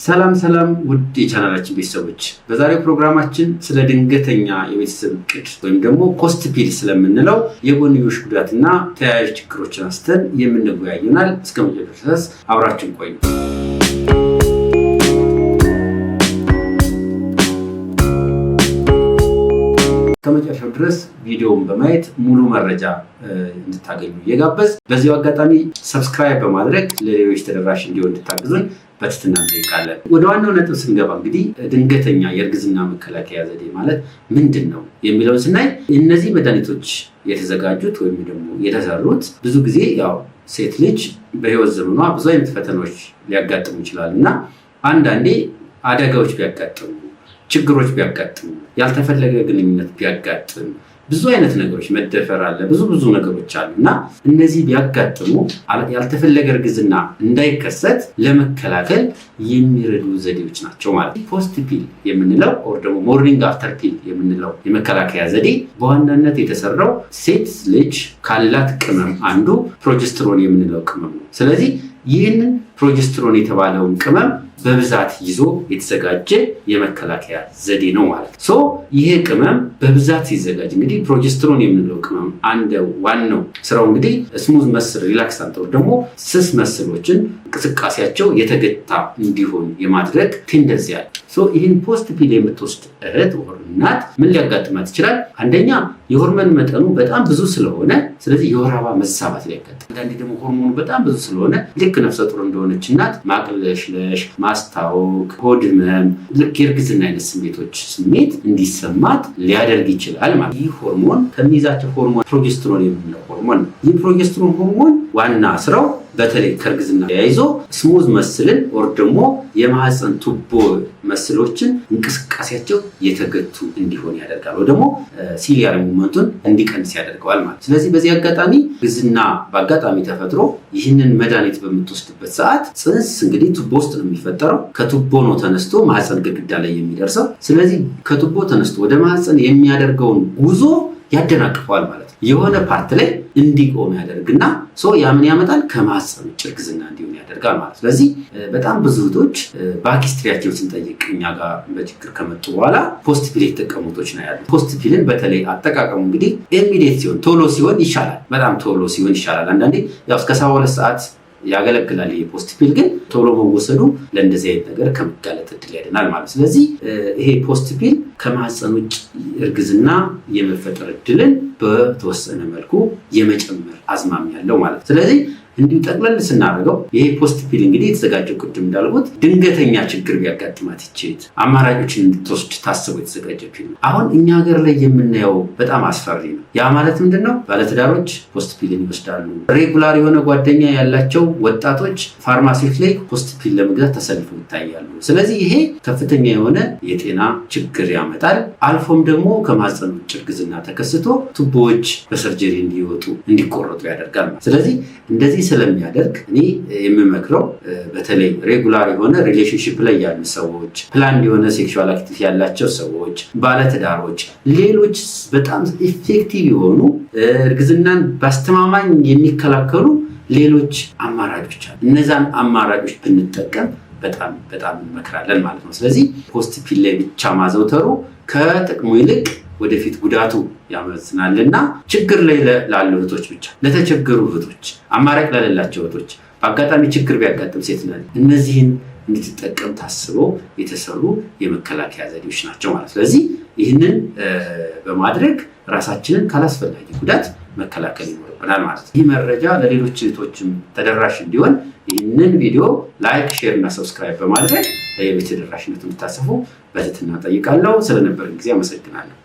ሰላም ውድ የቻናላችን ቤተሰቦች፣ በዛሬው ፕሮግራማችን ስለ ድንገተኛ የቤተሰብ እቅድ ወይም ደግሞ ፖስት ፒል ስለምንለው የጎንዮሽ ጉዳትና ተያያዥ ችግሮችን አንስተን የምንወያይ ይሆናል። እስከ መጨረሻው ድረስ አብራችሁን ቆዩ። ከመጨረሻው ድረስ ቪዲዮውን በማየት ሙሉ መረጃ እንድታገኙ እየጋበዝ በዚሁ አጋጣሚ ሰብስክራይብ በማድረግ ለሌሎች ተደራሽ እንዲሆን እንድታግዙን በትህትና እንጠይቃለን። ወደ ዋናው ነጥብ ስንገባ እንግዲህ ድንገተኛ የእርግዝና መከላከያ ዘዴ ማለት ምንድን ነው የሚለውን ስናይ እነዚህ መድኃኒቶች የተዘጋጁት ወይም ደግሞ የተሰሩት ብዙ ጊዜ ያው ሴት ልጅ በህይወት ዘመኗ ብዙ አይነት ፈተናዎች ሊያጋጥሙ ይችላል እና አንዳንዴ አደጋዎች ቢያጋጥሙ፣ ችግሮች ቢያጋጥሙ፣ ያልተፈለገ ግንኙነት ቢያጋጥም፣ ብዙ አይነት ነገሮች መደፈር አለ፣ ብዙ ነገሮች አሉ እና እነዚህ ቢያጋጥሙ ያልተፈለገ እርግዝና እንዳይከሰት ለመከላከል የሚረዱ ዘዴዎች ናቸው ማለት ነው። ፖስት ፒል የምንለው ኦር ደግሞ ሞርኒንግ አፍተር ፒል የምንለው የመከላከያ ዘዴ በዋናነት የተሰራው ሴት ልጅ ካላት ቅመም አንዱ ፕሮጀስትሮን የምንለው ቅመም ነው። ስለዚህ ይህንን ፕሮጀስትሮን የተባለውን ቅመም በብዛት ይዞ የተዘጋጀ የመከላከያ ዘዴ ነው ማለት ነው። ይሄ ቅመም በብዛት ሲዘጋጅ እንግዲህ ፕሮጀስትሮን የምንለው ቅመም አንድ ዋናው ስራው እንግዲህ ስሙዝ መስል ሪላክሳንት ወይም ደግሞ ስስ መስሎችን እንቅስቃሴያቸው የተገታ እንዲሆን የማድረግ ቴንደንሲ አለ። ይህን ፖስት ፒል የምትወስድ እህት ወር እናት ምን ሊያጋጥማት ይችላል? አንደኛ የሆርሞን መጠኑ በጣም ብዙ ስለሆነ ስለዚህ የወር አበባ መዛባት ሊያጋጥም፣ አንዳንዴ ደግሞ ሆርሞኑ በጣም ብዙ ስለሆነ ልክ ነፍሰ ጡር እንደሆነች እናት ማቅለሽለሽ፣ ማስታወክ፣ ሆድ ህመም፣ ልክ የእርግዝና አይነት ስሜት እንዲሰማት ሊያደርግ ይችላል ማለት። ይህ ሆርሞን ከሚይዛቸው ሆርሞን ፕሮጀስትሮን የምንለው ሆርሞን ነው። ይህ ፕሮጀስትሮን ሆርሞን ዋና ስራው በተለይ ከእርግዝና ተያይዞ ስሙዝ መስልን ወር ደግሞ የማህፀን ቱቦ መስሎችን እንቅስቃሴያቸው የተገቱ እንዲሆን ያደርጋል፣ ወይ ደግሞ ሲሊያር ሙቭመንቱን እንዲቀንስ ያደርገዋል ማለት። ስለዚህ በዚህ አጋጣሚ እርግዝና በአጋጣሚ ተፈጥሮ ይህንን መድኃኒት በምትወስድበት ሰዓት ጽንስ እንግዲህ ቱቦ ውስጥ ነው የሚፈጠረው። ከቱቦ ነው ተነስቶ ማህፀን ግድግዳ ላይ የሚደርሰው። ስለዚህ ከቱቦ ተነስቶ ወደ ማህፀን የሚያደርገውን ጉዞ ያደናቅፈዋል ማለት ነው። የሆነ ፓርት ላይ እንዲቆም ያደርግና ያ ምን ያመጣል? ከማህፀን ውጭ እርግዝና እንዲሆን ያደርጋል ማለት። ስለዚህ በጣም ብዙ እህቶች ባክስትሪያቸውን ስንጠይቅ እኛ ጋር በችግር ከመጡ በኋላ ፖስት ፒል የተጠቀሙ እህቶች ነው ያሉት። ፖስት ፒልን በተለይ አጠቃቀሙ እንግዲህ ኢሚዲየት ሲሆን ቶሎ ሲሆን ይሻላል፣ በጣም ቶሎ ሲሆን ይሻላል። አንዳንዴ ያው እስከ 72 ሰዓት ያገለግላል። ይሄ ፖስት ፒል ግን ቶሎ መወሰዱ ለእንደዚህ አይነት ነገር ከመጋለጥ እድል ያድናል ማለት። ስለዚህ ይሄ ፖስት ፒል ከማህፀን ውጭ እርግዝና የመፈጠር እድልን በተወሰነ መልኩ የመጨመር አዝማሚያ ያለው ማለት። ስለዚህ እንዲሁ ጠቅለል ስናደርገው ይሄ ፖስት ፒል እንግዲህ የተዘጋጀው ቅድም እንዳልኩት ድንገተኛ ችግር ቢያጋጥማት ይችላል አማራጮችን እንድትወስድ ታስቦ የተዘጋጀ ፒል ነው። አሁን እኛ ሀገር ላይ የምናየው በጣም አስፈሪ ነው። ያ ማለት ምንድነው? ባለትዳሮች ፖስት ፒልን ይወስዳሉ። ሬጉላር የሆነ ጓደኛ ያላቸው ወጣቶች ፋርማሲዎች ላይ ፖስት ፒል ለመግዛት ተሰልፈው ይታያሉ። ስለዚህ ይሄ ከፍተኛ የሆነ የጤና ችግር ያመጣል። አልፎም ደግሞ ከማህፀን ውጭ እርግዝና ተከስቶ ቱቦዎች በሰርጀሪ እንዲቆረጡ ያደርጋል። ስለዚህ እንደዚህ ስለሚያደርግ እኔ የምመክረው በተለይ ሬጉላር የሆነ ሪሌሽንሺፕ ላይ ያሉ ሰዎች፣ ፕላንድ የሆነ ሴክሹዋል አክቲቪቲ ያላቸው ሰዎች፣ ባለትዳሮች፣ ሌሎች በጣም ኢፌክቲቭ የሆኑ እርግዝናን በአስተማማኝ የሚከላከሉ ሌሎች አማራጮች አሉ። እነዛን አማራጮች ብንጠቀም በጣም እንመክራለን ማለት ነው። ስለዚህ ፖስት ፒል ላይ ብቻ ማዘውተሩ ከጥቅሙ ይልቅ ወደፊት ጉዳቱ ያመዝናልና ችግር ላይ ላሉ እህቶች ብቻ፣ ለተቸገሩ እህቶች፣ አማራጭ ለሌላቸው እህቶች፣ በአጋጣሚ ችግር ቢያጋጥም ሴት ነን እነዚህን እንድትጠቀም ታስበው የተሰሩ የመከላከያ ዘዴዎች ናቸው ማለት። ስለዚህ ይህንን በማድረግ ራሳችንን ካላስፈላጊ ጉዳት መከላከል ይኖርብናል ማለት ነው። ይህ መረጃ ለሌሎች እህቶችም ተደራሽ እንዲሆን ይህንን ቪዲዮ ላይክ፣ ሼር እና ሰብስክራይብ በማድረግ የቤት ተደራሽነቱን እንድታሰፉ በትህትና እጠይቃለሁ። ስለነበረን ጊዜ አመሰግናለሁ።